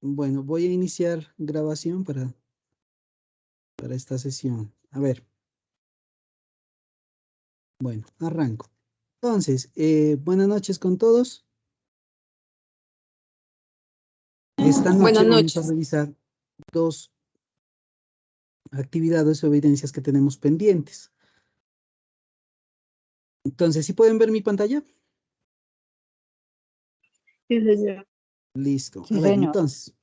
Bueno, voy a iniciar grabación para esta sesión. A ver, bueno, arranco. Entonces, buenas noches con todos. Esta noche Buenas vamos a noches. revisar dos actividades o evidencias que tenemos pendientes. Entonces, ¿sí pueden ver mi pantalla? Sí, señor. Listo. Sí, A ver, señor. entonces,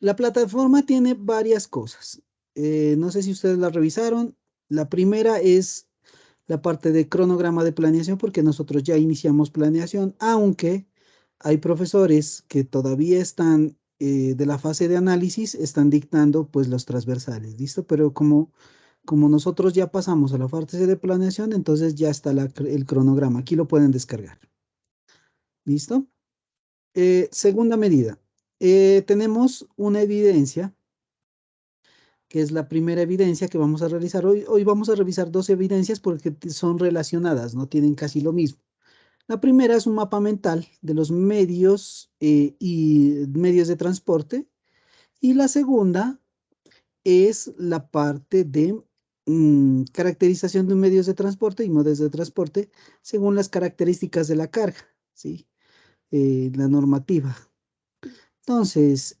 la plataforma tiene varias cosas. No sé si ustedes la revisaron. La primera es la parte de cronograma de planeación, porque nosotros ya iniciamos planeación, aunque hay profesores que todavía están de la fase de análisis, están dictando pues los transversales, ¿listo? Pero como nosotros ya pasamos a la fase de planeación, entonces ya está el cronograma. Aquí lo pueden descargar. ¿Listo? Segunda medida. Tenemos una evidencia, que es la primera evidencia que vamos a realizar hoy. Hoy vamos a revisar dos evidencias porque son relacionadas, no tienen casi lo mismo. La primera es un mapa mental de los medios y medios de transporte. Y la segunda es la parte de caracterización de medios de transporte y modos de transporte según las características de la carga, ¿sí? La normativa. Entonces,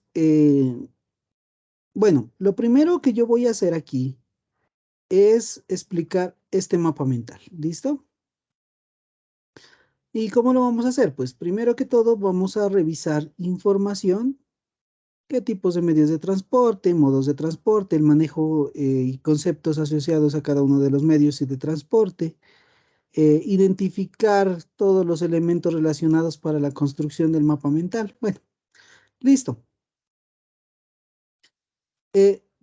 bueno, lo primero que yo voy a hacer aquí es explicar este mapa mental, ¿listo? ¿Y cómo lo vamos a hacer? Pues primero que todo vamos a revisar información, qué tipos de medios de transporte, modos de transporte, el manejo y conceptos asociados a cada uno de los medios y de transporte, identificar todos los elementos relacionados para la construcción del mapa mental. Bueno, listo.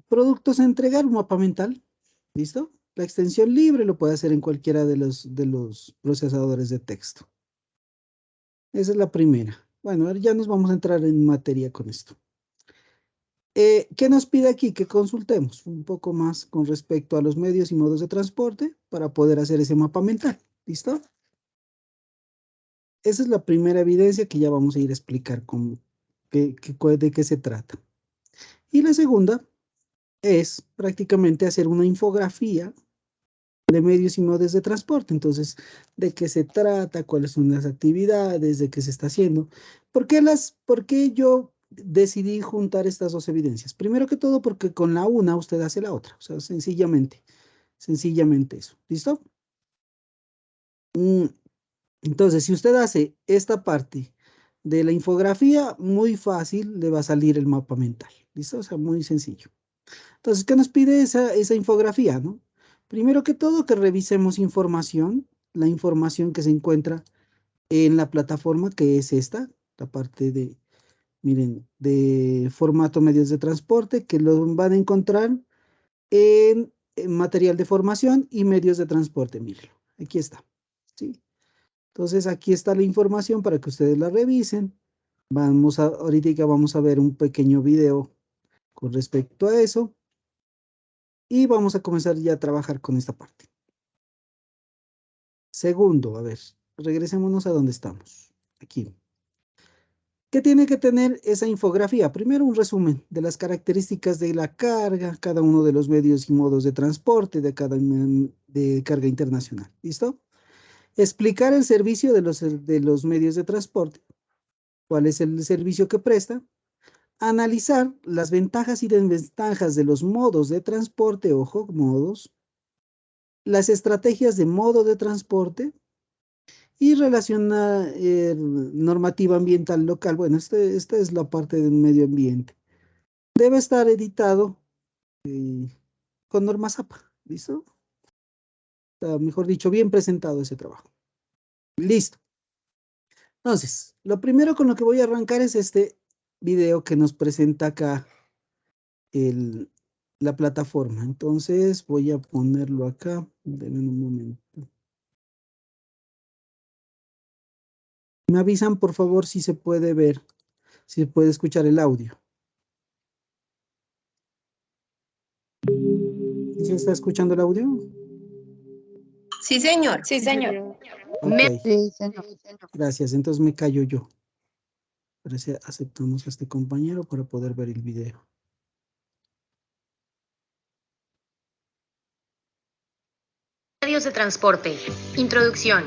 Productos a entregar, un mapa mental, ¿listo? La extensión libre lo puede hacer en cualquiera de los procesadores de texto. Esa es la primera. Bueno, ya nos vamos a entrar en materia con esto. ¿Qué nos pide aquí? Que consultemos un poco más con respecto a los medios y modos de transporte para poder hacer ese mapa mental. ¿Listo? Esa es la primera evidencia que ya vamos a ir a explicar de qué se trata. Y la segunda es prácticamente hacer una infografía de medios y modos de transporte. Entonces, ¿de qué se trata? ¿Cuáles son las actividades? ¿De qué se está haciendo? ¿Por qué yo decidí juntar estas dos evidencias? Primero que todo, porque con la una usted hace la otra. O sea, sencillamente eso. ¿Listo? Mm, Entonces, si usted hace esta parte de la infografía, muy fácil le va a salir el mapa mental. ¿Listo? O sea, muy sencillo. Entonces, ¿qué nos pide esa infografía, no? Primero que todo, que revisemos información, la información que se encuentra en la plataforma, que es esta, la parte de, miren, de formato medios de transporte, que lo van a encontrar en material de formación y medios de transporte, mírenlo, aquí está, ¿sí? Entonces, aquí está la información para que ustedes la revisen. Ahorita vamos a ver un pequeño video con respecto a eso. Y vamos a comenzar ya a trabajar con esta parte. Segundo, a ver, regresémonos a donde estamos. Aquí. ¿Qué tiene que tener esa infografía? Primero, un resumen de las características de la carga, cada uno de los medios y modos de transporte de carga internacional. ¿Listo? Explicar el servicio de los medios de transporte. ¿Cuál es el servicio que presta? Analizar las ventajas y desventajas de los modos de transporte, ojo, modos, las estrategias de modo de transporte y relaciona normativa ambiental local. Bueno, esta es la parte del medio ambiente. Debe estar editado con normas APA, ¿listo? Está, mejor dicho, bien presentado ese trabajo. Listo. Entonces, lo primero con lo que voy a arrancar es este video que nos presenta acá la plataforma. Entonces, voy a ponerlo acá. Denme un momento. Me avisan, por favor, si se puede ver, si se puede escuchar el audio. ¿Sí se está escuchando el audio? Sí, señor. Sí, señor. Ok, Sí, señor. gracias. Entonces me callo yo. Parece aceptamos a este compañero para poder ver el video. Medios de transporte. Introducción.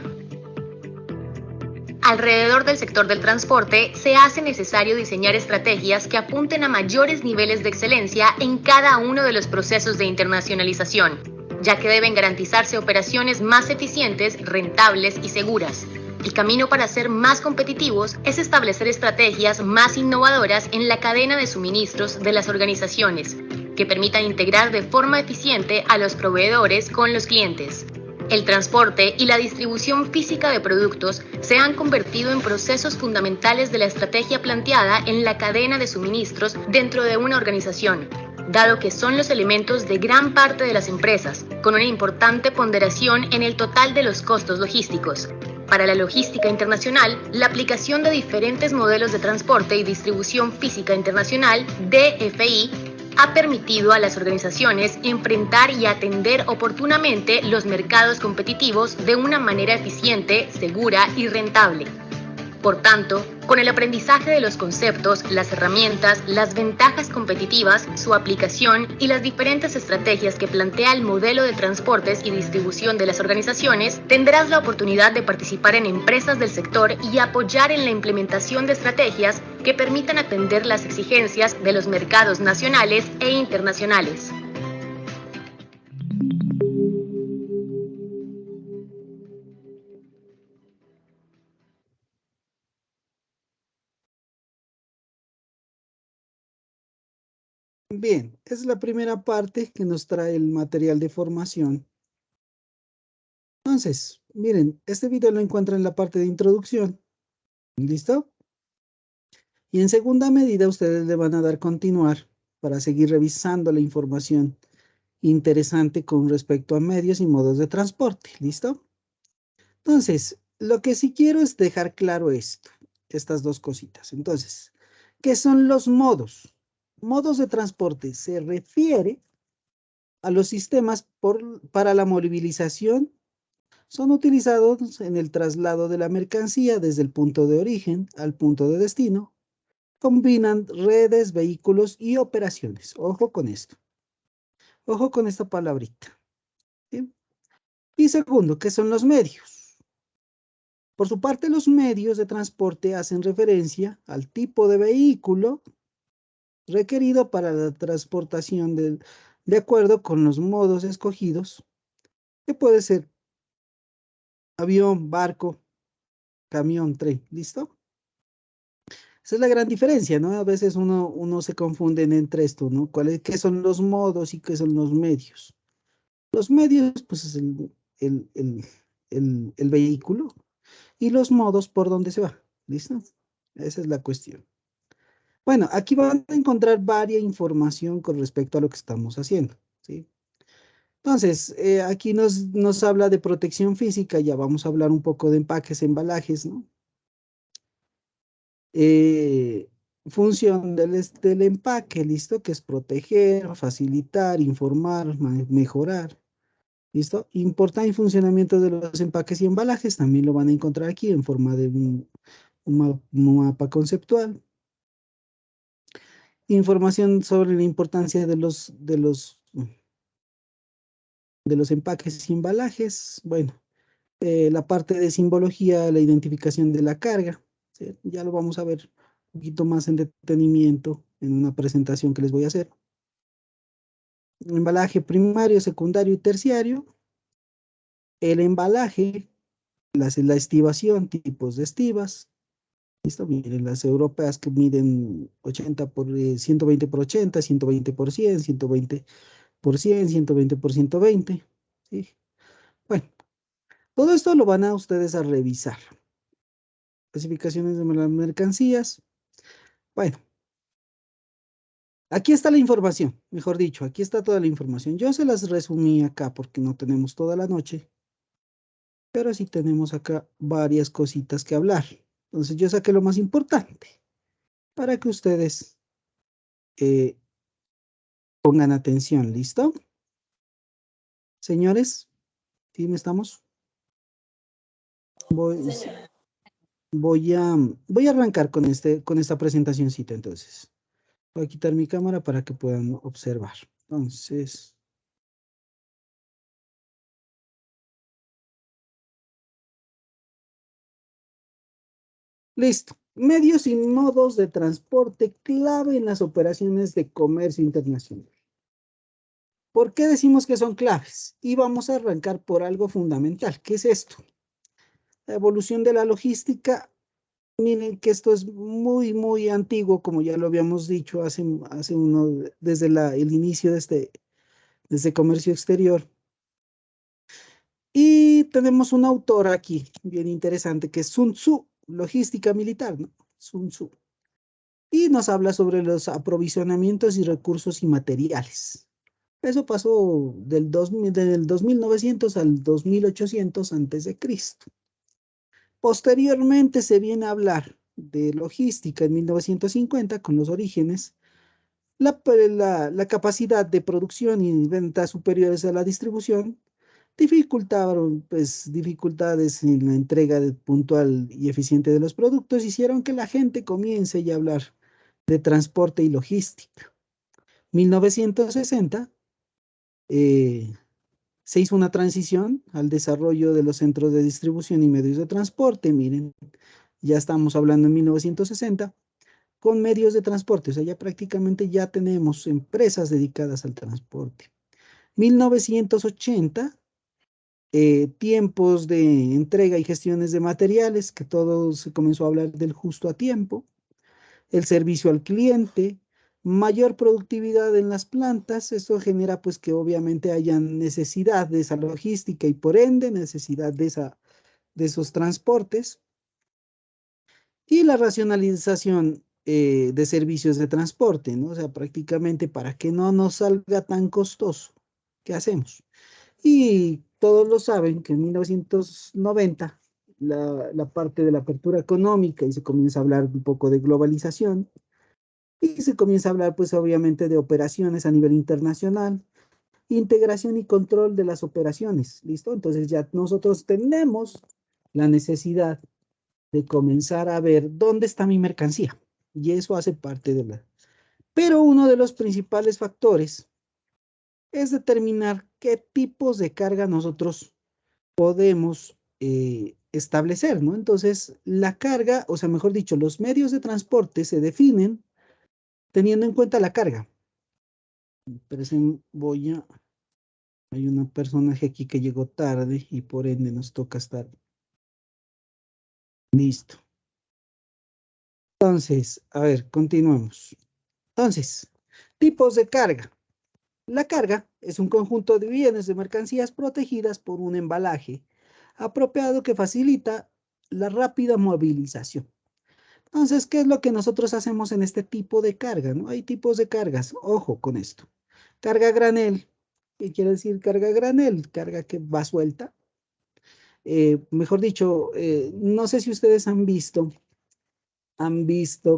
Alrededor del sector del transporte, se hace necesario diseñar estrategias que apunten a mayores niveles de excelencia en cada uno de los procesos de internacionalización, ya que deben garantizarse operaciones más eficientes, rentables y seguras. El camino para ser más competitivos es establecer estrategias más innovadoras en la cadena de suministros de las organizaciones, que permitan integrar de forma eficiente a los proveedores con los clientes. El transporte y la distribución física de productos se han convertido en procesos fundamentales de la estrategia planteada en la cadena de suministros dentro de una organización, dado que son los elementos de gran parte de las empresas, con una importante ponderación en el total de los costos logísticos. Para la logística internacional, la aplicación de diferentes modelos de transporte y distribución física internacional, DFI, ha permitido a las organizaciones enfrentar y atender oportunamente los mercados competitivos de una manera eficiente, segura y rentable. Por tanto, con el aprendizaje de los conceptos, las herramientas, las ventajas competitivas, su aplicación y las diferentes estrategias que plantea el modelo de transportes y distribución de las organizaciones, tendrás la oportunidad de participar en empresas del sector y apoyar en la implementación de estrategias que permitan atender las exigencias de los mercados nacionales e internacionales. Bien, es la primera parte que nos trae el material de formación. Entonces, miren, este video lo encuentran en la parte de introducción. ¿Listo? Y en segunda medida, ustedes le van a dar continuar para seguir revisando la información interesante con respecto a medios y modos de transporte. ¿Listo? Entonces, lo que sí quiero es dejar claro esto, estas dos cositas. Entonces, ¿qué son los modos? Modos de transporte se refiere a los sistemas para la movilización. Son utilizados en el traslado de la mercancía desde el punto de origen al punto de destino. Combinan redes, vehículos y operaciones. Ojo con esto. Ojo con esta palabrita. ¿Sí? Y segundo, ¿qué son los medios? Por su parte, los medios de transporte hacen referencia al tipo de vehículo requerido para la transportación de acuerdo con los modos escogidos, que puede ser avión, barco, camión, tren. ¿Listo? Esa es la gran diferencia, ¿no? A veces uno se confunde entre esto, ¿no? ¿Qué son los modos y qué son los medios? Los medios, pues es el, el, el vehículo y los modos por donde se va. ¿Listo? Esa es la cuestión. Bueno, aquí van a encontrar varia información con respecto a lo que estamos haciendo, ¿sí? Entonces, aquí nos habla de protección física, ya vamos a hablar un poco de empaques, embalajes, ¿no? Función del empaque, ¿listo? Que es proteger, facilitar, informar, mejorar, ¿listo? Importante funcionamiento de los empaques y embalajes, también lo van a encontrar aquí en forma de un mapa conceptual. Información sobre la importancia de los empaques y embalajes. Bueno, la parte de simbología, la identificación de la carga, ¿sí? Ya lo vamos a ver un poquito más en detenimiento en una presentación que les voy a hacer. Embalaje primario, secundario y terciario. El embalaje, la estivación, tipos de estivas. ¿Listo? Miren, las europeas que miden 120 por 80, 120 por 100, 120 por 100, 120 por 120. ¿Sí? Bueno, todo esto lo van a ustedes a revisar. Especificaciones de las mercancías. Bueno, aquí está la información, mejor dicho, aquí está toda la información. Yo se las resumí acá porque no tenemos toda la noche, pero sí tenemos acá varias cositas que hablar. Entonces yo saqué lo más importante para que ustedes pongan atención, ¿listo? Señores, ¿sí me estamos? voy a arrancar con esta presentacioncita entonces. Voy a quitar mi cámara para que puedan observar. Entonces, listo. Medios y modos de transporte clave en las operaciones de comercio internacional. ¿Por qué decimos que son claves? Y vamos a arrancar por algo fundamental. ¿Qué es esto? La evolución de la logística. Miren que esto es muy, muy antiguo, como ya lo habíamos dicho desde el inicio de este comercio exterior. Y tenemos un autor aquí, bien interesante, que es Sun Tzu, logística militar, ¿no? Sun Tzu. Y nos habla sobre los aprovisionamientos y recursos inmateriales. Eso pasó del 2900 al 2800 antes de Cristo. Posteriormente se viene a hablar de logística en 1950 con los orígenes, la capacidad de producción y ventas superiores a la distribución dificultaron, pues, dificultades en la entrega puntual y eficiente de los productos, hicieron que la gente comience ya a hablar de transporte y logística. 1960 eh, se hizo una transición al desarrollo de los centros de distribución y medios de transporte. Miren, ya estamos hablando en 1960 con medios de transporte, o sea, ya prácticamente ya tenemos empresas dedicadas al transporte. 1980, tiempos de entrega y gestiones de materiales, que todo se comenzó a hablar del justo a tiempo, el servicio al cliente, mayor productividad en las plantas, esto genera pues que obviamente haya necesidad de esa logística y por ende necesidad de esos transportes y la racionalización de servicios de transporte, ¿no? O sea, prácticamente para que no nos salga tan costoso, ¿qué hacemos? Y todos lo saben que en 1990 la parte de la apertura económica y se comienza a hablar un poco de globalización y se comienza a hablar pues obviamente de operaciones a nivel internacional, integración y control de las operaciones, ¿listo? Entonces ya nosotros tenemos la necesidad de comenzar a ver dónde está mi mercancía y eso hace parte de la... Pero uno de los principales factores es determinar qué tipos de carga nosotros podemos establecer, ¿no? Entonces, la carga, o sea, mejor dicho, los medios de transporte se definen teniendo en cuenta la carga. Pero hay un personaje aquí que llegó tarde y por ende nos toca estar listo. Entonces, a ver, continuamos. Entonces, tipos de carga. La carga es un conjunto de bienes de mercancías protegidas por un embalaje apropiado que facilita la rápida movilización. Entonces, ¿qué es lo que nosotros hacemos en este tipo de carga? ¿No? Hay tipos de cargas, ojo con esto. Carga granel, ¿qué quiere decir carga granel? Carga que va suelta. Mejor dicho, no sé si ustedes han visto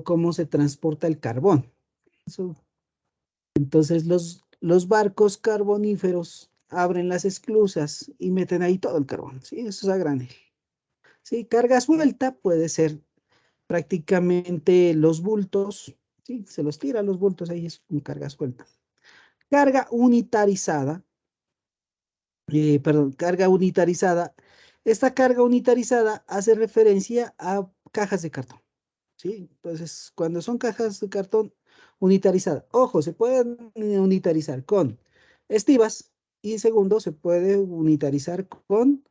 cómo se transporta el carbón. Eso. Entonces, los barcos carboníferos abren las esclusas y meten ahí todo el carbón, ¿sí? Eso es a granel. ¿Sí? Carga suelta puede ser prácticamente los bultos, ¿sí? Se los tira los bultos, ahí es una carga suelta. Carga unitarizada, perdón, carga unitarizada. Esta carga unitarizada hace referencia a cajas de cartón, ¿sí? Entonces, cuando son cajas de cartón unitarizadas, ojo, se pueden unitarizar con estivas y segundo, se puede unitarizar con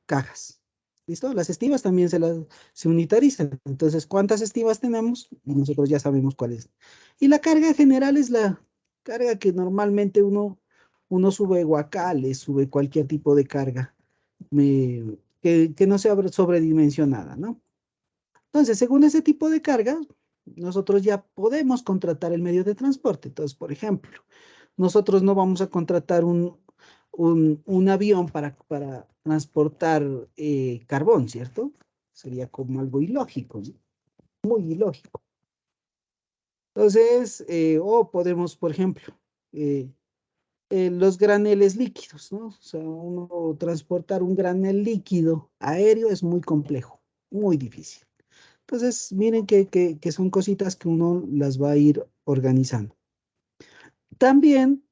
cajas. ¿Listo? Las estivas también se unitarizan. Entonces, ¿cuántas estivas tenemos? Y nosotros ya sabemos cuál es. Y la carga general es la carga que normalmente uno sube guacales, sube cualquier tipo de carga que no sea sobredimensionada, ¿no? Entonces, según ese tipo de carga, nosotros ya podemos contratar el medio de transporte. Entonces, por ejemplo, nosotros no vamos a contratar un avión para transportar carbón, ¿cierto? Sería como algo ilógico, ¿no? Muy ilógico. Entonces, o podemos, por ejemplo, eh, los graneles líquidos, ¿no? O sea, uno transportar un granel líquido aéreo es muy complejo, muy difícil. Entonces, miren que son cositas que uno las va a ir organizando. También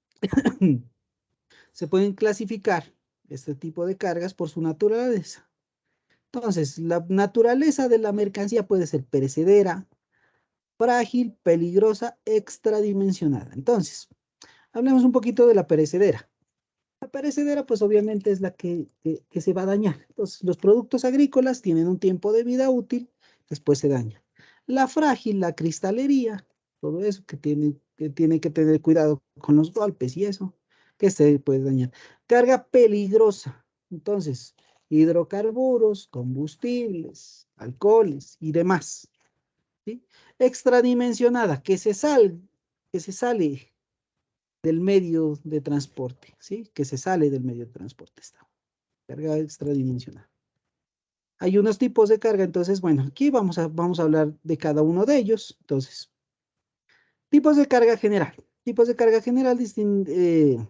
se pueden clasificar este tipo de cargas por su naturaleza. Entonces, la naturaleza de la mercancía puede ser perecedera, frágil, peligrosa, extradimensionada. Entonces, hablemos un poquito de la perecedera. La perecedera, pues obviamente es la que se va a dañar. Entonces, los productos agrícolas tienen un tiempo de vida útil, después se dañan. La frágil, la cristalería, todo eso que tiene que tener cuidado con los golpes y eso, que se puede dañar. Carga peligrosa, entonces, hidrocarburos, combustibles, alcoholes y demás. ¿Sí? Extradimensionada, que se sale del medio de transporte, ¿sí? Que se sale del medio de transporte, está. Carga extradimensional. Hay unos tipos de carga, entonces, bueno, aquí vamos a hablar de cada uno de ellos. Entonces, tipos de carga general. Tipos de carga general de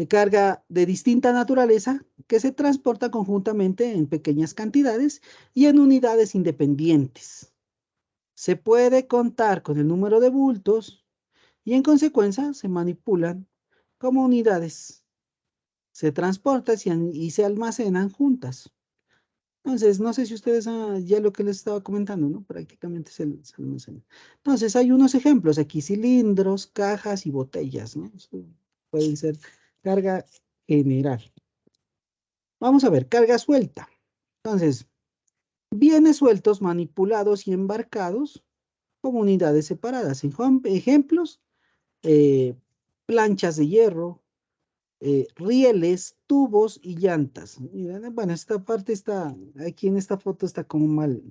carga de distinta naturaleza que se transporta conjuntamente en pequeñas cantidades y en unidades independientes. Se puede contar con el número de bultos y en consecuencia se manipulan como unidades. Se transportan y se almacenan juntas. Entonces, no sé si ustedes ya lo que les estaba comentando, ¿no? Prácticamente se almacena. Entonces, hay unos ejemplos aquí, cilindros, cajas y botellas, ¿no? Eso pueden ser carga general. Vamos a ver, carga suelta. Entonces, bienes sueltos manipulados y embarcados como unidades separadas. Ejemplos, eh, planchas de hierro, rieles, tubos y llantas. Miren, bueno, esta parte está, aquí en esta foto está como mal,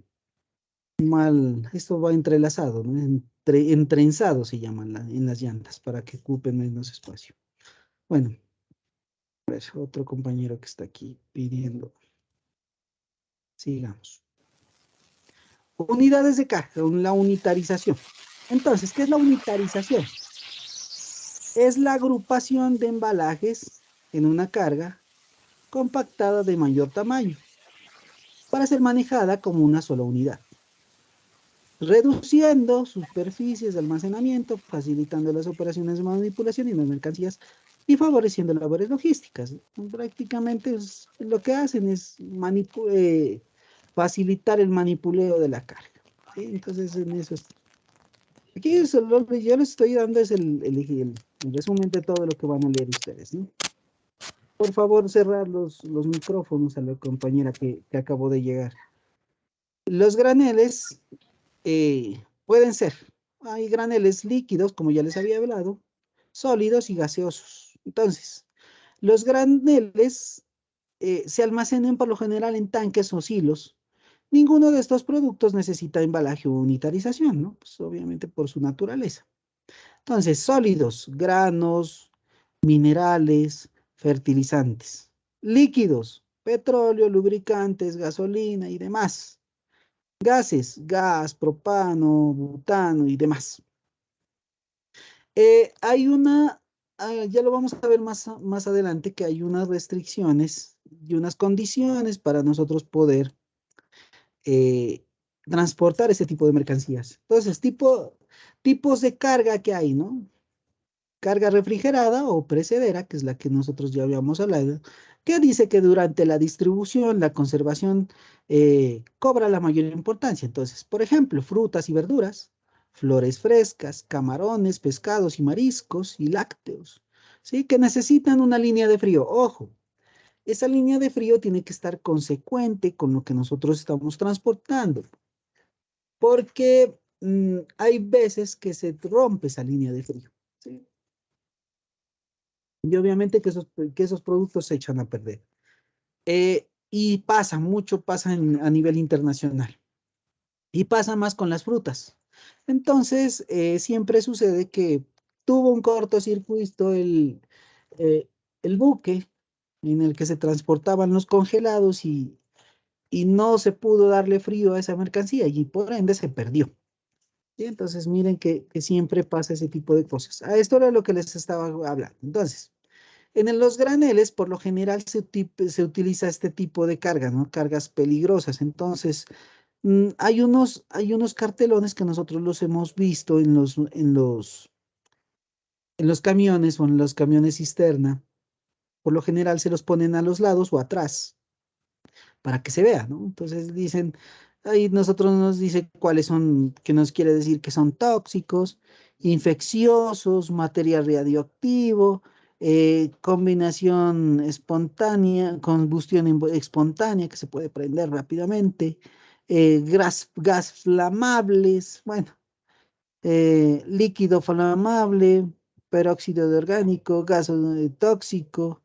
esto va entrelazado, ¿no? Entrenzado se llaman en las llantas para que ocupen menos espacio. Bueno, a ver, otro compañero que está aquí pidiendo. Sigamos. Unidades de carga, la unitarización. Entonces, ¿qué es la unitarización? Es la agrupación de embalajes en una carga compactada de mayor tamaño para ser manejada como una sola unidad, reduciendo superficies de almacenamiento, facilitando las operaciones de manipulación y las mercancías y favoreciendo labores logísticas. Prácticamente lo que hacen es facilitar el manipuleo de la carga. ¿Sí? Entonces, en eso es. Aquí yo les estoy dando es el resumen de todo lo que van a leer ustedes, ¿no? Por favor, cerrar los micrófonos a la compañera que acabó de llegar. Los graneles pueden ser, hay graneles líquidos, como ya les había hablado, sólidos y gaseosos. Entonces, los graneles se almacenan por lo general en tanques o silos. Ninguno de estos productos necesita embalaje o unitarización, ¿no? Pues obviamente por su naturaleza. Entonces, sólidos, granos, minerales, fertilizantes. Líquidos, petróleo, lubricantes, gasolina y demás. Gases, gas, propano, butano y demás. Ya lo vamos a ver más adelante, que hay unas restricciones y unas condiciones para nosotros poder eh, transportar ese tipo de mercancías. Entonces, tipos de carga que hay, ¿no? Carga refrigerada o precedera, que es la que nosotros ya habíamos hablado, que dice que durante la distribución, la conservación cobra la mayor importancia. Entonces, por ejemplo, frutas y verduras, flores frescas, camarones, pescados y mariscos y lácteos, ¿sí? Que necesitan una línea de frío. Ojo, esa línea de frío tiene que estar consecuente con lo que nosotros estamos transportando, porque hay veces que se rompe esa línea de frío, ¿sí? Y obviamente que esos productos se echan a perder. Y pasa a nivel internacional. Y pasa más con las frutas. Entonces, siempre sucede que tuvo un cortocircuito eh, el buque en el que se transportaban los congelados y no se pudo darle frío a esa mercancía y por ende se perdió. Y entonces, miren que siempre pasa ese tipo de cosas. A esto era lo que les estaba hablando. Entonces, los graneles, por lo general, se utiliza este tipo de cargas, ¿no? Cargas peligrosas. Entonces, Hay unos cartelones que nosotros los hemos visto en los camiones o en los camiones cisterna. Por lo general se los ponen a los lados o atrás para que se vea, ¿no? Entonces dicen, ahí nosotros nos dice cuáles son, que nos quiere decir que son tóxicos, infecciosos, material radioactivo, combinación espontánea, combustión espontánea que se puede prender rápidamente, gas flamables, bueno, líquido flamable, peróxido de orgánico, gas tóxico,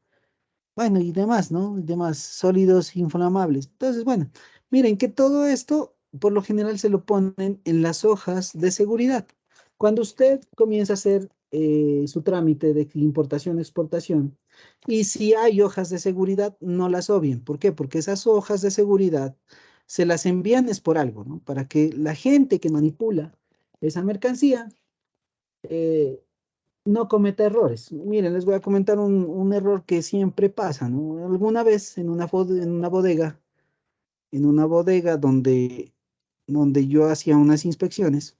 bueno, y demás, ¿no? Y demás sólidos inflamables. Entonces, bueno, miren que todo esto por lo general se lo ponen en las hojas de seguridad. Cuando usted comienza a hacer su trámite de importación, exportación, y si hay hojas de seguridad, no las obvien. ¿Por qué? Porque esas hojas de seguridad se las envían es por algo, ¿no? Para que la gente que manipula esa mercancía eh, no cometa errores. Miren, les voy a comentar un error que siempre pasa, ¿no? Alguna vez en una bodega donde yo hacía unas inspecciones,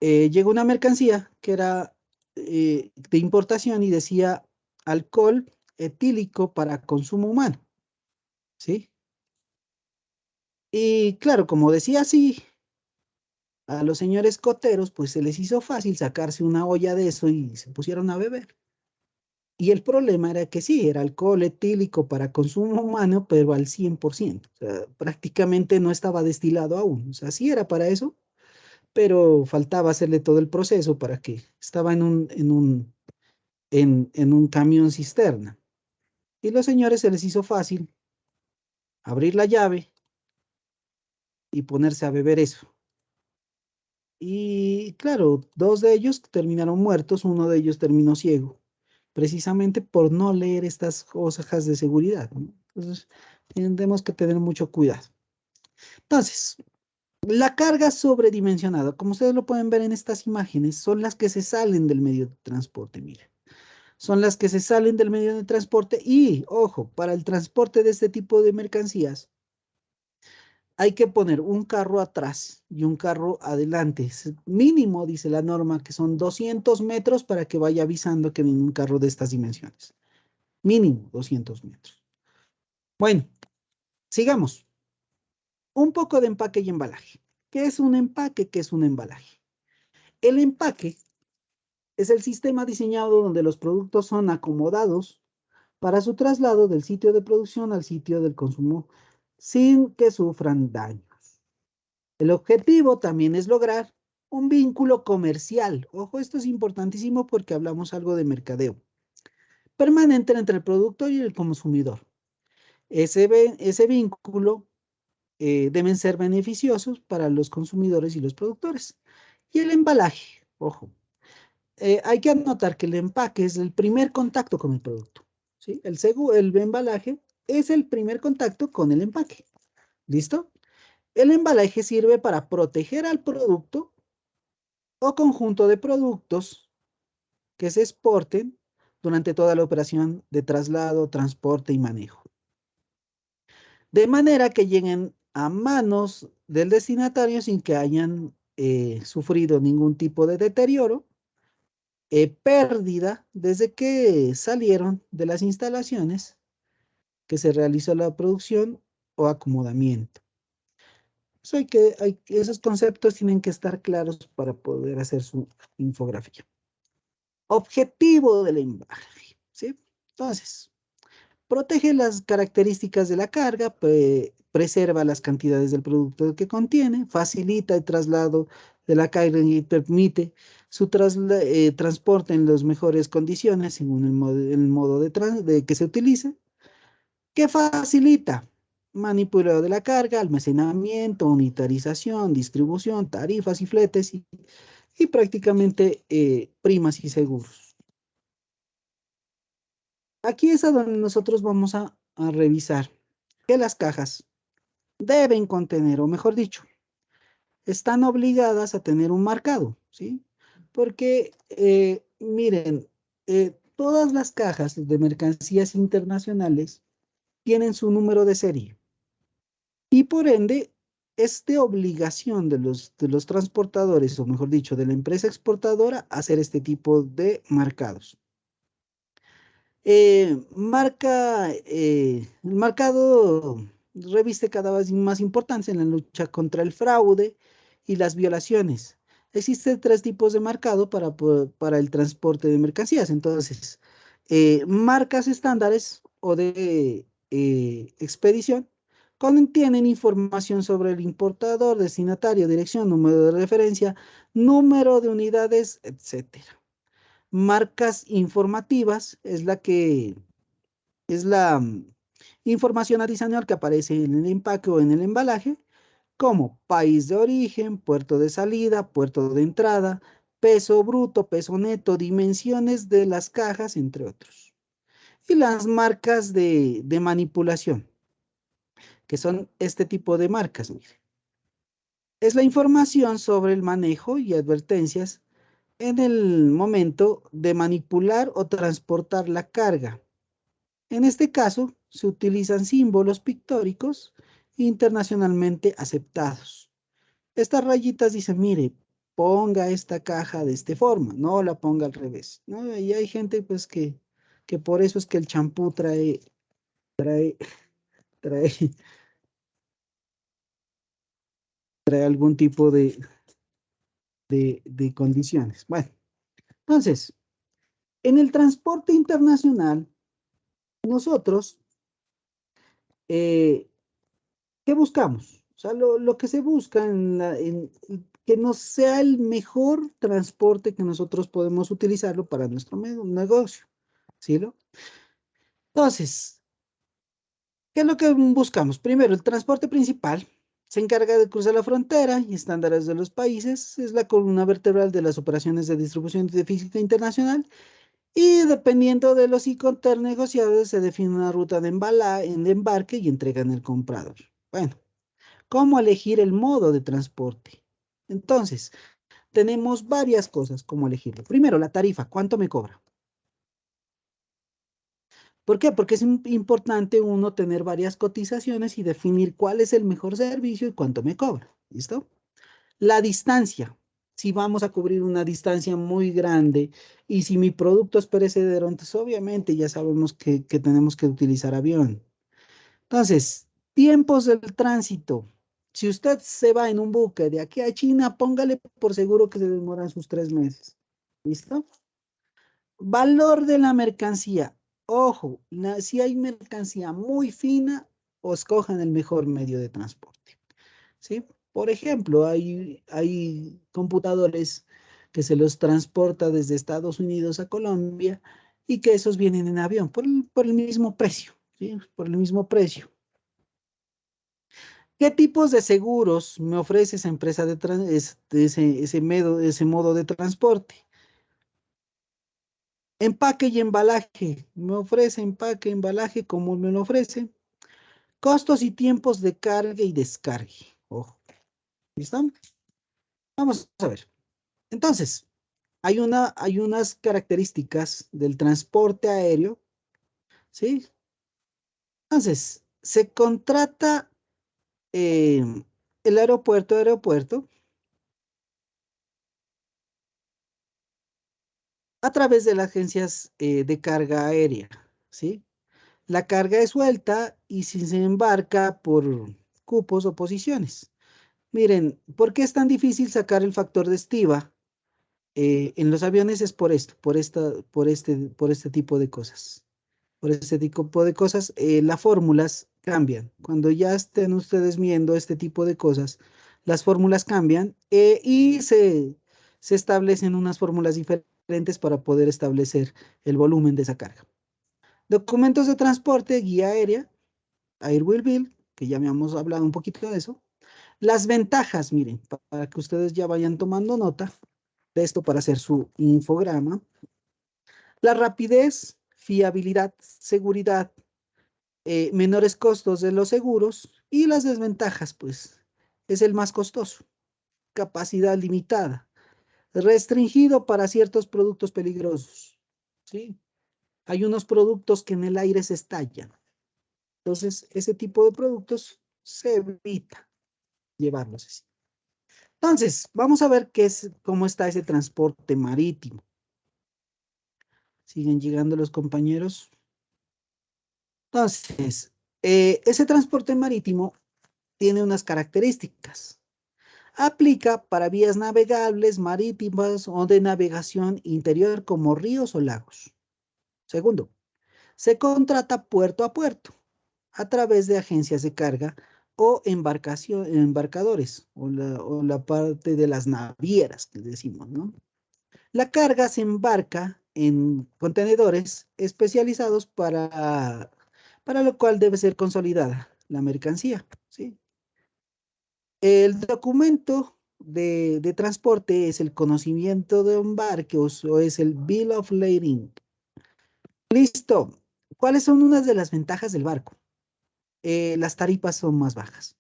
llegó una mercancía que era de importación y decía alcohol etílico para consumo humano, ¿sí? Y claro, como decía así, a los señores coteros, pues se les hizo fácil sacarse una olla de eso y se pusieron a beber. Y el problema era que sí, era alcohol etílico para consumo humano, pero al 100%. O sea, prácticamente no estaba destilado aún. O sea, sí era para eso, pero faltaba hacerle todo el proceso para que estaba en un camión cisterna. Y los señores se les hizo fácil abrir la llave y ponerse a beber eso. Y claro, dos de ellos terminaron muertos, uno de ellos terminó ciego, precisamente por no leer estas hojas de seguridad, ¿no? Entonces, tenemos que tener mucho cuidado. Entonces, la carga sobredimensionada, como ustedes lo pueden ver en estas imágenes, son las que se salen del medio de transporte, miren. Son las que se salen del medio de transporte y, ojo, para el transporte de este tipo de mercancías, hay que poner un carro atrás y un carro adelante. Mínimo, dice la norma, que son 200 metros para que vaya avisando que viene un carro de estas dimensiones. Mínimo 200 metros. Bueno, sigamos. Un poco de empaque y embalaje. ¿Qué es un empaque? ¿Qué es un embalaje? El empaque es el sistema diseñado donde los productos son acomodados para su traslado del sitio de producción al sitio del consumo sin que sufran daños. El objetivo también es lograr un vínculo comercial. Ojo, esto es importantísimo porque hablamos algo de mercadeo. Permanente entre el productor y el consumidor. Ese vínculo deben ser beneficiosos para los consumidores y los productores. Y el embalaje, ojo, hay que anotar que el empaque es el primer contacto con el producto, ¿sí? El embalaje es el primer contacto con el empaque. ¿Listo? El embalaje sirve para proteger al producto o conjunto de productos que se exporten durante toda la operación de traslado, transporte y manejo. De manera que lleguen a manos del destinatario sin que hayan sufrido ningún tipo de deterioro, pérdida desde que salieron de las instalaciones que se realizó la producción o acomodamiento. Eso esos conceptos tienen que estar claros para poder hacer su infografía. Objetivo del embalaje, ¿sí? Entonces, protege las características de la carga, preserva las cantidades del producto que contiene, facilita el traslado de la carga y permite su transporte en las mejores condiciones según el modo de que se utilice, que facilita manipulado de la carga, almacenamiento, unitarización, distribución, tarifas y fletes y prácticamente primas y seguros. Aquí es a donde nosotros vamos a revisar que las cajas deben contener, o mejor dicho, están obligadas a tener un marcado, ¿sí? Porque, miren, todas las cajas de mercancías internacionales tienen su número de serie Y por ende, es de obligación de los transportadores, o mejor dicho, de la empresa exportadora, hacer este tipo de marcados. El marcado reviste cada vez más importancia en la lucha contra el fraude y las violaciones. Existen tres tipos de marcado para el transporte de mercancías. Entonces, marcas estándares o de expedición contienen información sobre el importador, destinatario, dirección, número de referencia, número de unidades, etcétera. Marcas informativas es la información adicional que aparece en el empaque o en el embalaje, como país de origen, puerto de salida, puerto de entrada, peso bruto, peso neto, dimensiones de las cajas, entre otros. Y las marcas de manipulación, que son este tipo de marcas. Mire. Es la información sobre el manejo y advertencias en el momento de manipular o transportar la carga. En este caso, se utilizan símbolos pictóricos internacionalmente aceptados. Estas rayitas dicen, mire, ponga esta caja de esta forma, no la ponga al revés, ¿no? Y hay gente pues que por eso es que el champú trae, trae, trae algún tipo de condiciones. Bueno, entonces, en el transporte internacional, nosotros, eh, ¿qué buscamos? O sea, lo que se busca que nos sea el mejor transporte que nosotros podemos utilizarlo para nuestro negocio, ¿sí? ¿No? Entonces, ¿qué es lo que buscamos? Primero, el transporte principal se encarga de cruzar la frontera y estándares de los países, es la columna vertebral de las operaciones de distribución de física internacional y dependiendo de los Incoterms negociados se define una ruta de embarque y entrega en el comprador. Bueno. ¿Cómo elegir el modo de transporte? Entonces, tenemos varias cosas como elegirlo. Primero, la tarifa, ¿cuánto me cobra? ¿Por qué? Porque es importante uno tener varias cotizaciones y definir cuál es el mejor servicio y cuánto me cobra. ¿Listo? La distancia. Si vamos a cubrir una distancia muy grande y si mi producto es perecedero, entonces obviamente ya sabemos que tenemos que utilizar avión. Entonces, tiempos del tránsito. Si usted se va en un buque de aquí a China, póngale por seguro que se demoran sus 3 meses. ¿Listo? Valor de la mercancía. Ojo, si hay mercancía muy fina, escojan el mejor medio de transporte. ¿Sí? Por ejemplo, hay computadores que se los transporta desde Estados Unidos a Colombia y que esos vienen en avión por el mismo precio. ¿Sí? Por el mismo precio. ¿Qué tipos de seguros me ofrece esa empresa ese modo de transporte? Empaque y embalaje. Me ofrece empaque, embalaje, como me lo ofrece. Costos y tiempos de carga y descargue. Ojo. ¿Listo? Vamos a ver. Entonces, hay unas características del transporte aéreo, ¿sí? Entonces, se contrata eh, el aeropuerto a través de las agencias de carga aérea, ¿sí? La carga es suelta y si se embarca por cupos o posiciones. Miren, ¿por qué es tan difícil sacar el factor de estiva en los aviones? Es por esto, por este tipo de cosas. Por este tipo de cosas, las fórmulas cambian. Cuando ya estén ustedes viendo este tipo de cosas, las fórmulas cambian y se establecen unas fórmulas diferentes para poder establecer el volumen de esa carga. Documentos de transporte, guía aérea, Air Will Bill, que ya me hemos hablado un poquito de eso. Las ventajas, miren, para que ustedes ya vayan tomando nota de esto para hacer su infograma. La rapidez, fiabilidad, seguridad, menores costos de los seguros y las desventajas, pues, es el más costoso. Capacidad limitada, restringido para ciertos productos peligrosos, ¿sí? Hay unos productos que en el aire se estallan. Entonces, ese tipo de productos se evita llevarlos así. Entonces, vamos a ver cómo está ese transporte marítimo. ¿Siguen llegando los compañeros? Entonces, ese transporte marítimo tiene unas características. Aplica para vías navegables, marítimas o de navegación interior como ríos o lagos. Segundo, se contrata puerto a puerto a través de agencias de carga o embarcadores o la parte de las navieras que decimos, ¿no? La carga se embarca en contenedores especializados para lo cual debe ser consolidada la mercancía, ¿sí? El documento de transporte es el conocimiento de embarque o es el Bill of Lading. Listo. ¿Cuáles son unas de las ventajas del barco? Las tarifas son más bajas.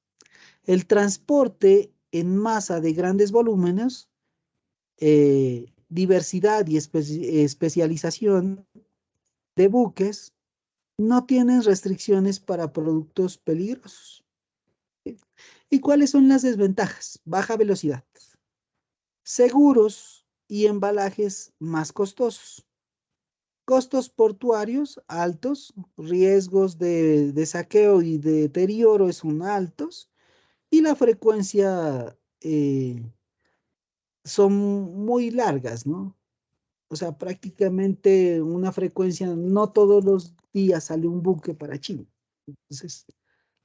El transporte en masa de grandes volúmenes, diversidad y especialización de buques, no tienen restricciones para productos peligrosos. ¿Y cuáles son las desventajas? Baja velocidad, seguros y embalajes más costosos, costos portuarios altos, riesgos de saqueo y de deterioro son altos, y la frecuencia son muy largas, ¿no? O sea, prácticamente una frecuencia, no todos los días sale un buque para China. Entonces,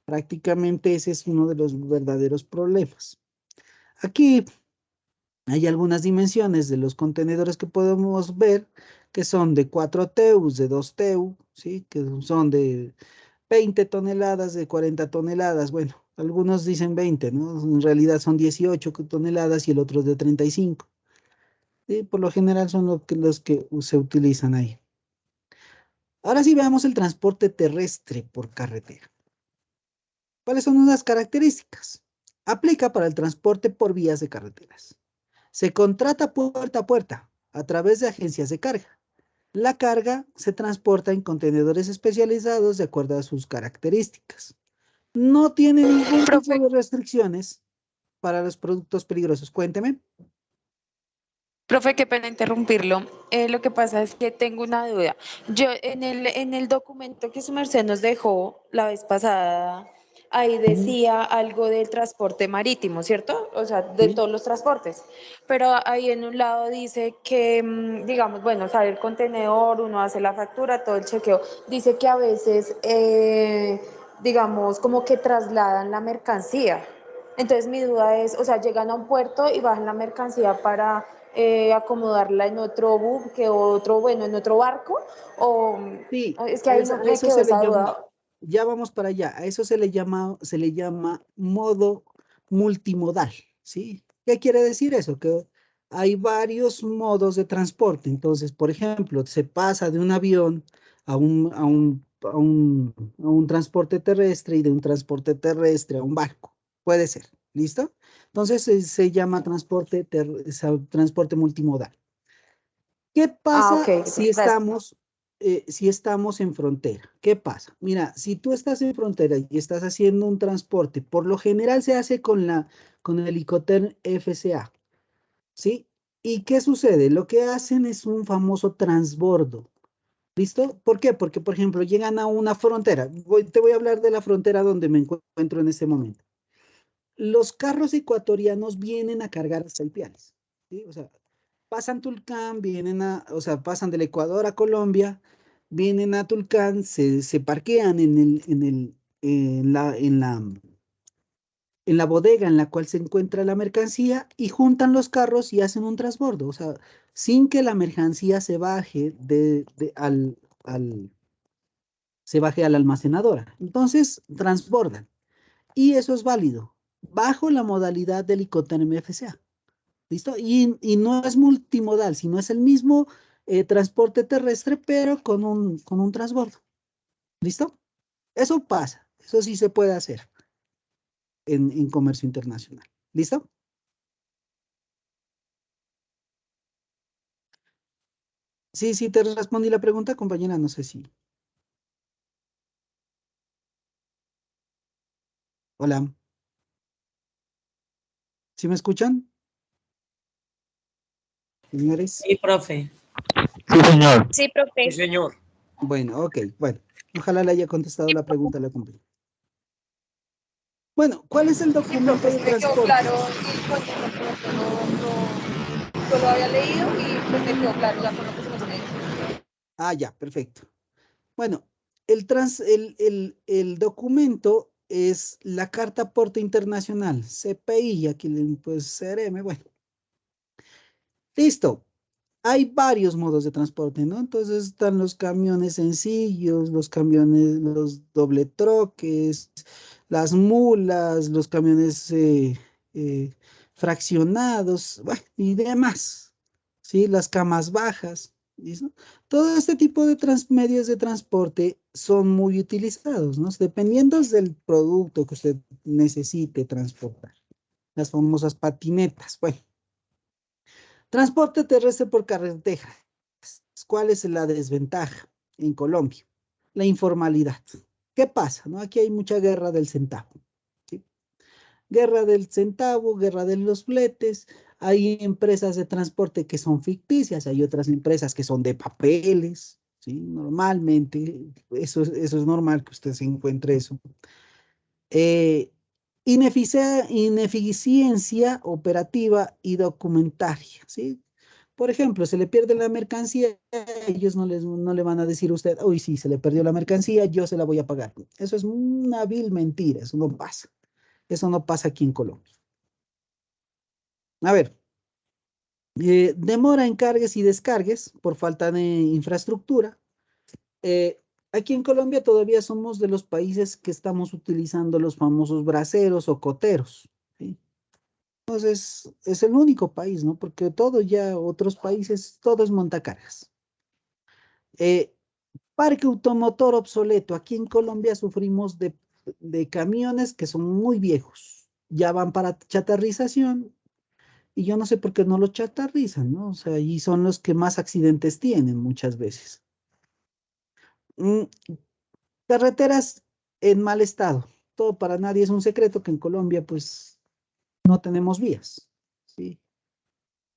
prácticamente ese es uno de los verdaderos problemas. Aquí hay algunas dimensiones de los contenedores que podemos ver, que son de 4 TEUs, de 2 TEU, ¿sí? Que son de 20 toneladas, de 40 toneladas. Bueno, algunos dicen 20, ¿no? En realidad son 18 toneladas y el otro es de 35. ¿Sí? Por lo general son los que se utilizan ahí. Ahora sí veamos el transporte terrestre por carretera. ¿Cuáles son unas características? Aplica para el transporte por vías de carreteras. Se contrata puerta a puerta a través de agencias de carga. La carga se transporta en contenedores especializados de acuerdo a sus características. No tiene ningún tipo Profe, de restricciones para los productos peligrosos. Cuénteme. Profe, qué pena interrumpirlo. Lo que pasa es que tengo una duda. Yo en el documento que su merced nos dejó la vez pasada, ahí Ujú. decía algo del transporte marítimo, ¿cierto? O sea, de Sí, todos los transportes. Pero ahí en un lado dice que, digamos, bueno, sale el contenedor, uno hace la factura, todo el chequeo. Dice que a veces, digamos, como que trasladan la mercancía. Entonces mi duda es, o sea, llegan a un puerto y bajan la mercancía para acomodarla en otro buque o otro, bueno, en otro barco, sí, o es que ahí no a me eso quedó se le esa llama, duda. ya vamos para allá, a eso se le llama modo multimodal, ¿sí? ¿Qué quiere decir eso? Que hay varios modos de transporte. Entonces, por ejemplo, se pasa de un avión a un transporte terrestre y de un transporte terrestre a un barco. Puede ser, ¿listo? Entonces, se llama transporte multimodal. ¿Qué Ah, ok, pasa gracias. si estamos en frontera? ¿Qué pasa? Mira, si tú estás en frontera y estás haciendo un transporte, por lo general se hace con el Helicóptero FCA, ¿sí? ¿Y qué sucede? Lo que hacen es un famoso transbordo. ¿Listo? ¿Por qué? Porque, por ejemplo, llegan a una frontera. Te voy a hablar de la frontera donde me encuentro en este momento. Los carros ecuatorianos vienen a cargar a Saipiales, ¿sí? O sea, pasan Tulcán, o sea, pasan del Ecuador a Colombia, vienen a Tulcán, se parquean en la bodega en la cual se encuentra la mercancía y juntan los carros y hacen un transbordo, o sea, sin que la mercancía se baje se baje a la almacenadora. Entonces, transbordan. Y eso es válido, bajo la modalidad del Icoterm FCA. ¿Listo? Y no es multimodal, sino es el mismo transporte terrestre, pero con un transbordo. ¿Listo? Eso pasa, eso sí se puede hacer en comercio internacional. ¿Listo? Sí, sí, te respondí la pregunta, compañera, no sé si. Hola. ¿Sí me escuchan? Señores. Sí, profe. Sí, señor. Sí, profe. Sí, señor. Bueno, ok, bueno. Ojalá le haya contestado la pregunta a la compañera. Bueno, ¿cuál es el Sí, documento profe, de sí me quedó transporte? claro y pues de pronto yo lo había leído y pues me quedó claro ya con lo que se me dice. Ah, ya, perfecto. Bueno, el documento es la Carta Aporte Internacional, CPI, aquí pues CRM, bueno. Listo. Hay varios modos de transporte, ¿no? Entonces están los camiones sencillos, los camiones, los doble troques, las mulas, los camiones eh, fraccionados, bueno, y demás, ¿sí? Las camas bajas, ¿listo? Todo este tipo de medios de transporte son muy utilizados, ¿no? Dependiendo del producto que usted necesite transportar. Las famosas patinetas, bueno. Transporte terrestre por carretera. ¿Cuál es la desventaja en Colombia? La informalidad. ¿Qué pasa? ¿No? Aquí hay mucha guerra del centavo. ¿Sí? Guerra del centavo, guerra de los fletes. Hay empresas de transporte que son ficticias, hay otras empresas que son de papeles. ¿Sí? Normalmente, eso es normal que usted se encuentre eso. Eh, ineficiencia operativa y documentaria, ¿sí? Por ejemplo, se le pierde la mercancía, ellos no le van a decir a usted, uy, sí, se le perdió la mercancía, yo se la voy a pagar. Eso es una vil mentira, eso no pasa. Eso no pasa aquí en Colombia. A ver, demora en cargues y descargues por falta de infraestructura. Aquí en Colombia todavía somos de los países que estamos utilizando los famosos braceros o coteros, ¿sí? Entonces, es el único país, ¿no? Porque todo ya, otros países, todo es montacargas. Eh, Parque automotor obsoleto. Aquí en Colombia sufrimos de camiones que son muy viejos. Ya van para chatarrización y yo no sé por qué no los chatarrizan, ¿no? O sea, y son los que más accidentes tienen muchas veces. Mm, Carreteras en mal estado. Todo para nadie es un secreto que en Colombia, pues, no tenemos vías, ¿sí?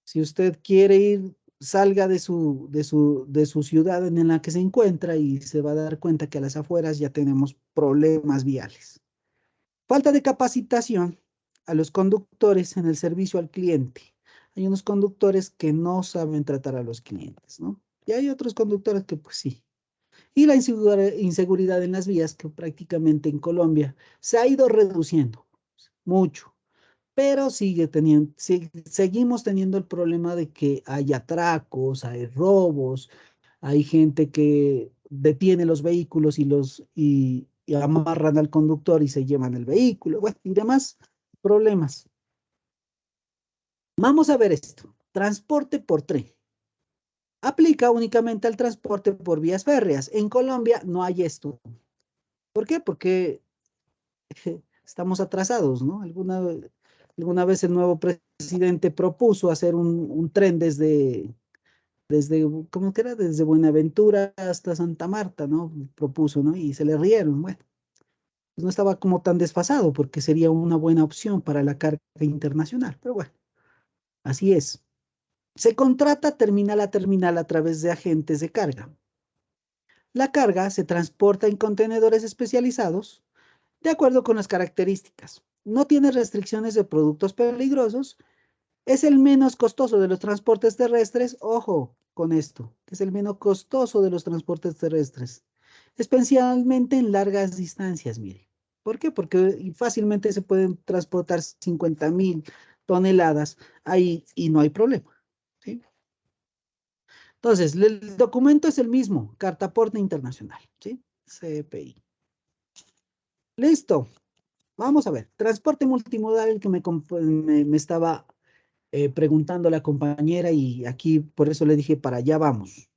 Si usted quiere ir, salga de su ciudad en la que se encuentra y se va a dar cuenta que a las afueras ya tenemos problemas viales. Falta de capacitación a los conductores en el servicio al cliente. Hay unos conductores que no saben tratar a los clientes, ¿no? Y hay otros conductores que pues sí. Y la inseguridad en las vías que prácticamente en Colombia se ha ido reduciendo mucho, pero seguimos teniendo el problema de que hay atracos, hay robos, hay gente que detiene los vehículos y amarran al conductor y se llevan el vehículo, bueno, y demás problemas. Vamos a ver esto. Transporte por tren. Aplica únicamente al transporte por vías férreas. En Colombia no hay esto. ¿Por qué? Porque estamos atrasados, ¿no? Alguna vez el nuevo presidente propuso hacer un tren ¿cómo que era? Desde Buenaventura hasta Santa Marta, ¿no? Propuso, ¿no? Y se le rieron. Bueno, pues no estaba como tan desfasado porque sería una buena opción para la carga internacional, pero bueno, así es. Se contrata terminal a terminal a través de agentes de carga. La carga se transporta en contenedores especializados de acuerdo con las características. No tiene restricciones de productos peligrosos. Es el menos costoso de los transportes terrestres. Ojo con esto, que es el menos costoso de los transportes terrestres, especialmente en largas distancias, mire. ¿Por qué? Porque fácilmente se pueden transportar 50.000 toneladas ahí y no hay problema, ¿sí? Entonces, el documento es el mismo, Carta Aporte Internacional, ¿sí? CPI. Listo. Vamos a ver. Transporte multimodal, el que me estaba preguntando la compañera y aquí por eso le dije para allá vamos.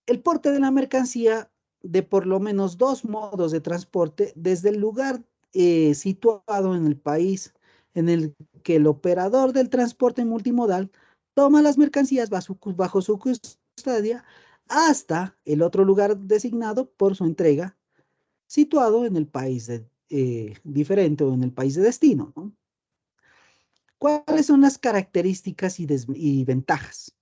El porte de la mercancía de por lo menos dos modos de transporte desde el lugar situado en el país en el que el operador del transporte multimodal toma las mercancías bajo su custodia hasta el otro lugar designado por su entrega situado en el país diferente o en el país de destino, ¿no? ¿Cuáles son las características y ventajas?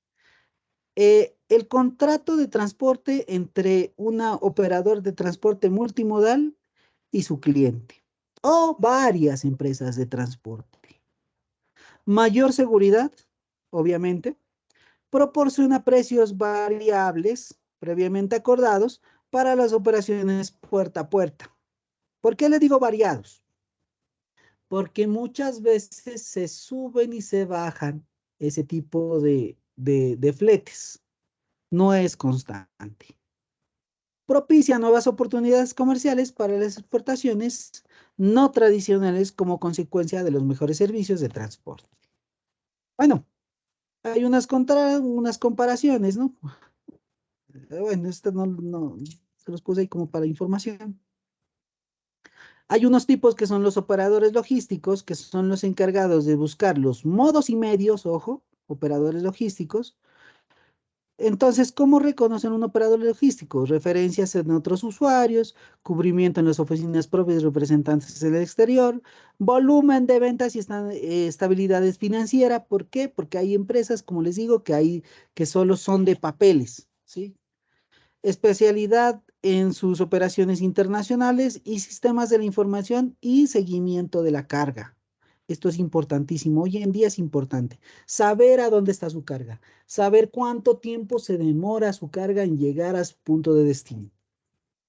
El contrato de transporte entre un operador de transporte multimodal y su cliente, o varias empresas de transporte. Mayor seguridad, obviamente. Proporciona precios variables previamente acordados para las operaciones puerta a puerta. ¿Por qué le digo variados? Porque muchas veces se suben y se bajan ese tipo de fletes. No es constante. Propicia nuevas oportunidades comerciales para las exportaciones no tradicionales como consecuencia de los mejores servicios de transporte. Bueno, hay unas comparaciones, ¿no? Bueno, esto no, se los puse ahí como para información. Hay unos tipos que son los operadores logísticos, que son los encargados de buscar los modos y medios, ojo, operadores logísticos. Entonces, ¿cómo reconocen un operador logístico? Referencias en otros usuarios, cubrimiento en las oficinas propias de representantes del exterior, volumen de ventas y estabilidad financiera. ¿Por qué? Porque hay empresas, como les digo, que solo son de papeles, ¿sí? Especialidad en sus operaciones internacionales y sistemas de la información y seguimiento de la carga. Esto es importantísimo. Hoy en día es importante saber a dónde está su carga, saber cuánto tiempo se demora su carga en llegar a su punto de destino.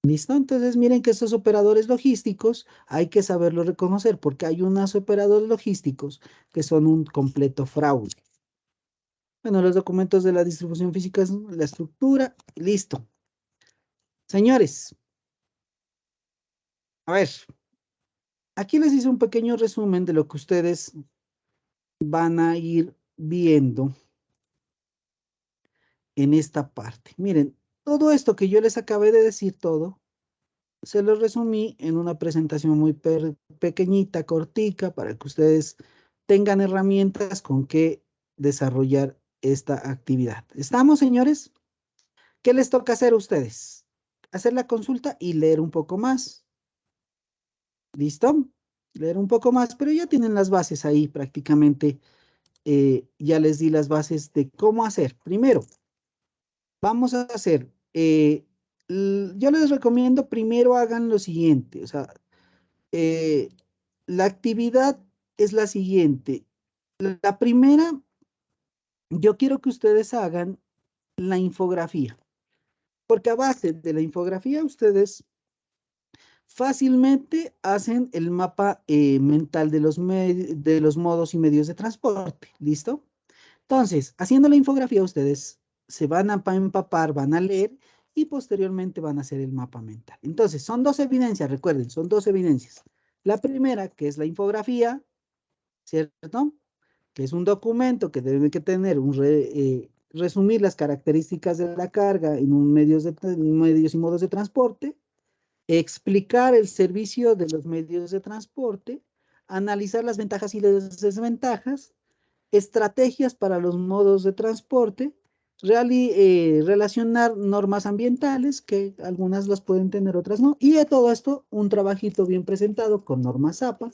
¿Listo? Entonces miren que estos operadores logísticos hay que saberlo reconocer porque hay unos operadores logísticos que son un completo fraude. Bueno, los documentos de la distribución física, la estructura, listo. Señores, a ver, aquí les hice un pequeño resumen de lo que ustedes van a ir viendo en esta parte. Miren, todo esto que yo les acabé de decir todo, se lo resumí en una presentación muy pequeñita, cortica, para que ustedes tengan herramientas con que desarrollar esta actividad. ¿Estamos, señores? ¿Qué les toca hacer a ustedes? Hacer la consulta y leer un poco más. ¿Listo? Leer un poco más, pero ya tienen las bases ahí prácticamente. Ya les di las bases de cómo hacer. Primero, vamos a hacer, yo les recomiendo primero hagan lo siguiente, o sea, eh, la actividad es la siguiente. La primera, yo quiero que ustedes hagan la infografía, porque a base de la infografía ustedes fácilmente hacen el mapa mental de los modos y medios de transporte. ¿Listo? Entonces, haciendo la infografía, ustedes se van a empapar, van a leer y posteriormente van a hacer el mapa mental. Entonces, son dos evidencias, recuerden, son dos evidencias. La primera, que es la infografía, ¿cierto? Que es un documento que debe que tener resumir las características de la carga en medios y modos de transporte, explicar el servicio de los medios de transporte, analizar las ventajas y las desventajas, estrategias para los modos de transporte, relacionar normas ambientales, que algunas las pueden tener, otras no, y de todo esto un trabajito bien presentado con normas APA,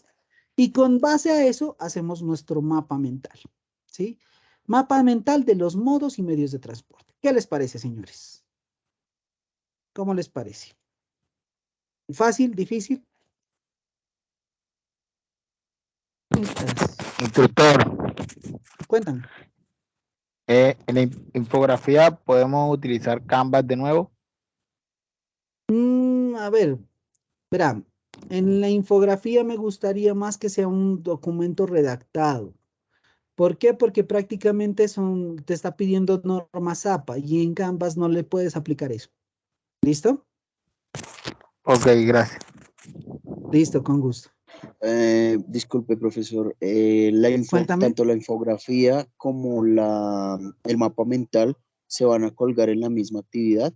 y con base a eso hacemos nuestro mapa mental, ¿sí? Mapa mental de los modos y medios de transporte. ¿Qué les parece, señores? ¿Cómo les parece? ¿Fácil? ¿Difícil? Instructor, Cuéntame. en la infografía podemos utilizar Canvas de nuevo. A ver, verá, en la infografía me gustaría más que sea un documento redactado. ¿Por qué? Porque prácticamente te está pidiendo normas APA y en Canvas no le puedes aplicar eso. ¿Listo? Ok, gracias. Listo, con gusto. Disculpe, profesor, Cuéntame. tanto la infografía como el mapa mental se van a colgar en la misma actividad.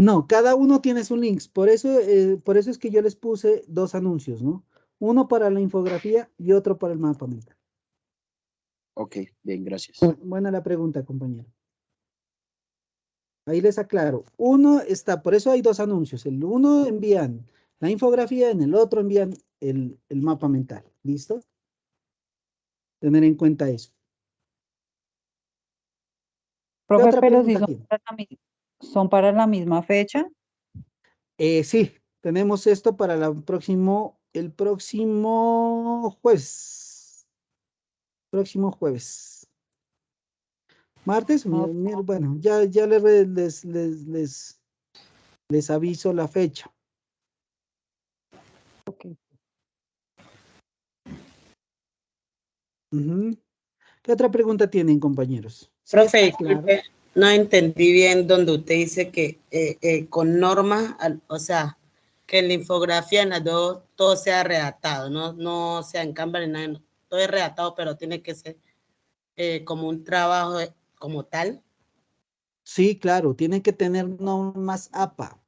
No, cada uno tiene su links. Por eso es que yo les puse dos anuncios, ¿no? Uno para la infografía y otro para el mapa mental. Ok, bien, gracias. Buena la pregunta, compañero. Ahí les aclaro. Por eso hay dos anuncios. El uno envían la infografía, en el otro envían el mapa mental. ¿Listo? Tener en cuenta eso. ¿Qué Profe, otra pero si pregunta tiene? son para la misma fecha. Sí, tenemos esto para el próximo jueves. Próximo jueves. Martes, Ah, bueno, ya les aviso la fecha. ok. Ujú. ¿Qué otra pregunta tienen, compañeros? ¿Sí Profe, está claro? disculpe, no entendí bien donde usted dice que con normas, o sea, que en la infografía en las dos todo sea redactado, no sea en Canva ni nada, todo es redactado, pero tiene que ser como un trabajo como tal. Sí, claro, tienen que tener normas APA.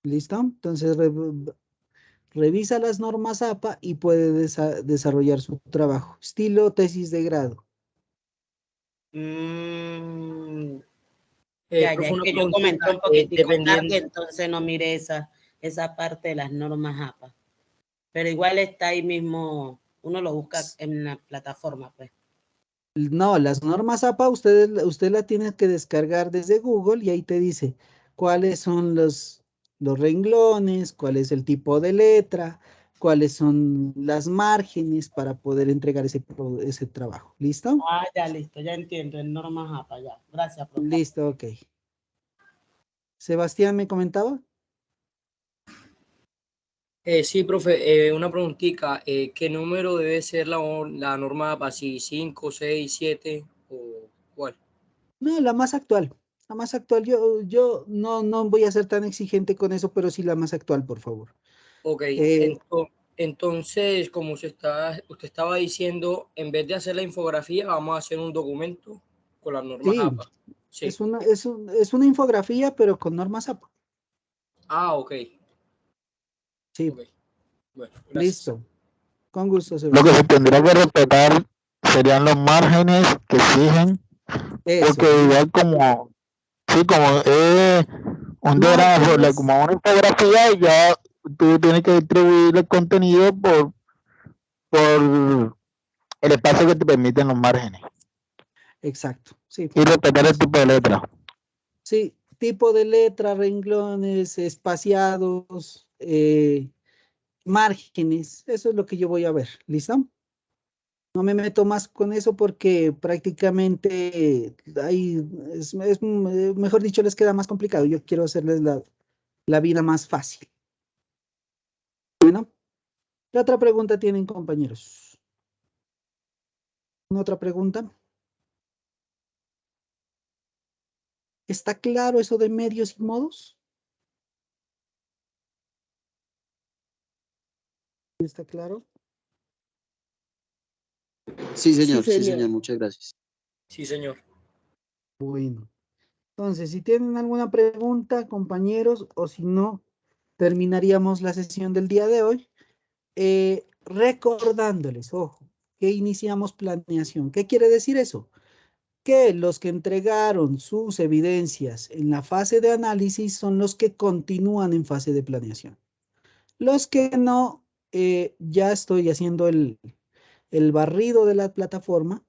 ¿Listo? Entonces, revisa las normas APA y puede desarrollar su trabajo. Estilo tesis de grado. Ya, Profe, es una que yo preguntita, comenté un poquitico dependiendo, tarde, entonces no miré esa parte de las normas APA. Pero igual está ahí mismo, uno lo busca en la plataforma, pues. No, las normas APA usted la tiene que descargar desde Google y ahí te dice cuáles son los renglones, cuál es el tipo de letra, cuáles son las márgenes para poder entregar ese trabajo. ¿Listo? Ah, ya listo, ya entiendo, en normas APA, ya. Gracias, profe. Listo, ok. Sebastián me comentaba. sí, profe, una preguntita, ¿qué número debe ser la norma APA? ¿Si 5, 6, 7 o cuál? No, la más actual. La más actual. Yo no voy a ser tan exigente con eso, pero sí la más actual, por favor. Ok, entonces, como usted estaba diciendo, en vez de hacer la infografía, vamos a hacer un documento con las normas Sí, APA. Sí. es una infografía, pero con normas APA. Ah, ok, Sí, ok. Bueno, gracias. listo. Con gusto, Lo que Sebastián. se tendría que respetar serían los márgenes que exigen, Eso, porque igual como, sí, como es un diagrama, márgenes. como una infografía, y ya tú tienes que distribuir el contenido por el espacio que te permiten los márgenes Exacto, sí. y respetar el tipo de letra. Sí, tipo de letra, renglones, espaciados, márgenes. Eso es lo que yo voy a ver. ¿Listo? No me meto más con eso porque prácticamente ahí mejor dicho, les queda más complicado. Yo quiero hacerles la vida más fácil. Bueno, ¿qué otra pregunta tienen, compañeros? ¿Una otra pregunta? ¿Está claro eso de medios y modos? ¿Está claro? Sí, Sí, señor, señor. muchas gracias. Sí, señor. Bueno, entonces, si tienen alguna pregunta, compañeros, o si no, terminaríamos la sesión del día de hoy. Recordándoles, ojo, que iniciamos planeación. ¿Qué quiere decir eso? Que los que entregaron sus evidencias en la fase de análisis son los que continúan en fase de planeación. Los que no, ya estoy haciendo el barrido de la plataforma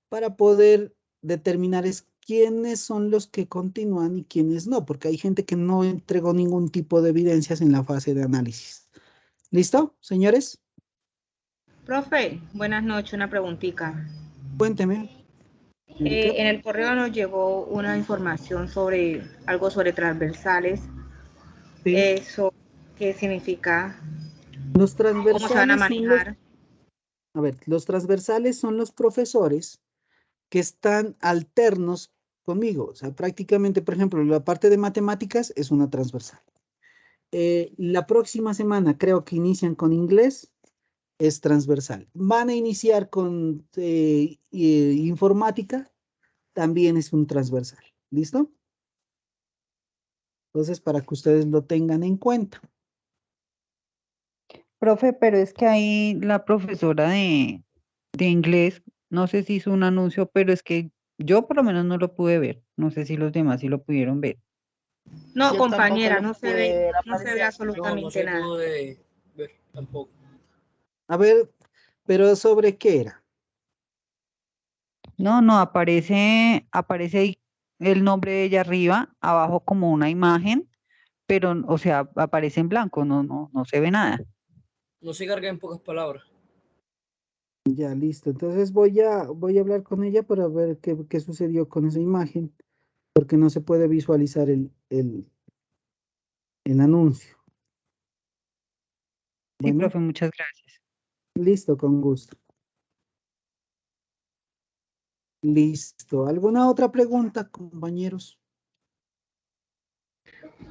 para poder determinar quiénes son los que continúan y quiénes no, porque hay gente que no entregó ningún tipo de evidencias en la fase de análisis. ¿Listo, señores? Profe, buenas noches, una preguntita. Cuénteme. Señorita. En el correo nos llegó una información sobre algo sobre transversales. Sí. ¿Eso qué significa? Los ¿Cómo se van a transversales son manejar? a ver, los transversales son los profesores que están alternos conmigo. O sea, prácticamente, por ejemplo, la parte de matemáticas es una transversal. La próxima semana creo que inician con inglés, es transversal. Van a iniciar con informática, también es un transversal. ¿Listo? Entonces, para que ustedes lo tengan en cuenta. Profe, pero es que ahí la profesora de inglés, no sé si hizo un anuncio, pero es que yo por lo menos no lo pude ver. No sé si los demás sí lo pudieron ver. No, Yo compañera, tampoco no lo se ve, pude ver, no se ve aparecía. No, no absolutamente se nada. pudo ver tampoco. A ver, pero ¿sobre qué era? No, aparece ahí el nombre de ella arriba, abajo como una imagen, pero, o sea, aparece en blanco, no se ve nada. No se carga en pocas palabras. Ya, listo. Entonces voy a hablar con ella para ver qué sucedió con esa imagen, porque no se puede visualizar el anuncio. Sí, Bueno, profe, muchas gracias. listo, con gusto. Listo. ¿Alguna otra pregunta, compañeros?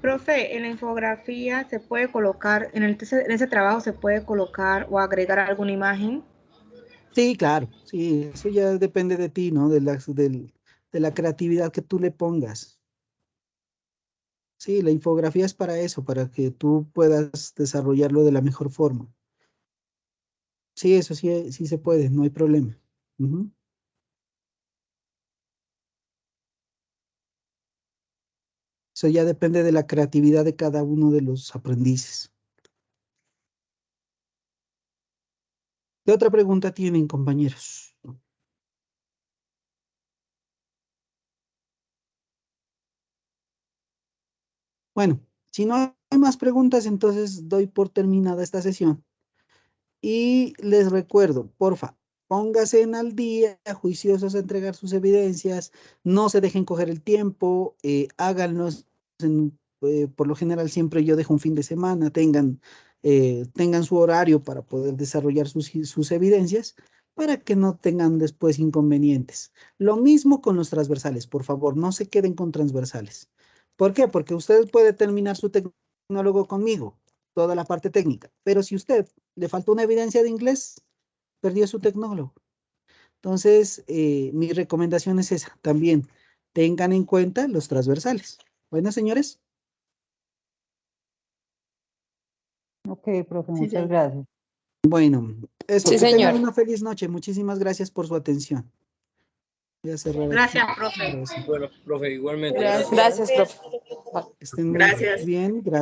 Profe, en la infografía se puede colocar, en ese trabajo se puede colocar o agregar alguna imagen. Sí, claro. Sí, eso ya depende de ti, ¿no? De la creatividad que tú le pongas. Sí, la infografía es para eso, para que tú puedas desarrollarlo de la mejor forma. Sí, eso sí, sí se puede, no hay problema. Ujú. Eso ya depende de la creatividad de cada uno de los aprendices. ¿Qué otra pregunta tienen, compañeros? Bueno, si no hay más preguntas, entonces doy por terminada esta sesión. Y les recuerdo, porfa, póngase en al día, juiciosos a entregar sus evidencias, no se dejen coger el tiempo, háganlos. Por lo general, siempre yo dejo un fin de semana, tengan su horario para poder desarrollar sus evidencias, para que no tengan después inconvenientes. Lo mismo con los transversales, por favor, no se queden con transversales. ¿Por qué? Porque usted puede terminar su tecnólogo conmigo, toda la parte técnica, pero si usted le faltó una evidencia de inglés, perdió su tecnólogo. Entonces, mi recomendación es esa. También tengan en cuenta los transversales. Bueno, señores. Ok, profe, Sí, muchas señor. gracias. Bueno, eso, Sí, que tengan señor. una feliz noche. Muchísimas gracias por su atención. Voy a cerrar aquí. Gracias, profe. Ahora sí. Bueno, profe, igualmente, Gracias. gracias. Gracias, profe. Vale. Estén muy Gracias. bien. Gracias.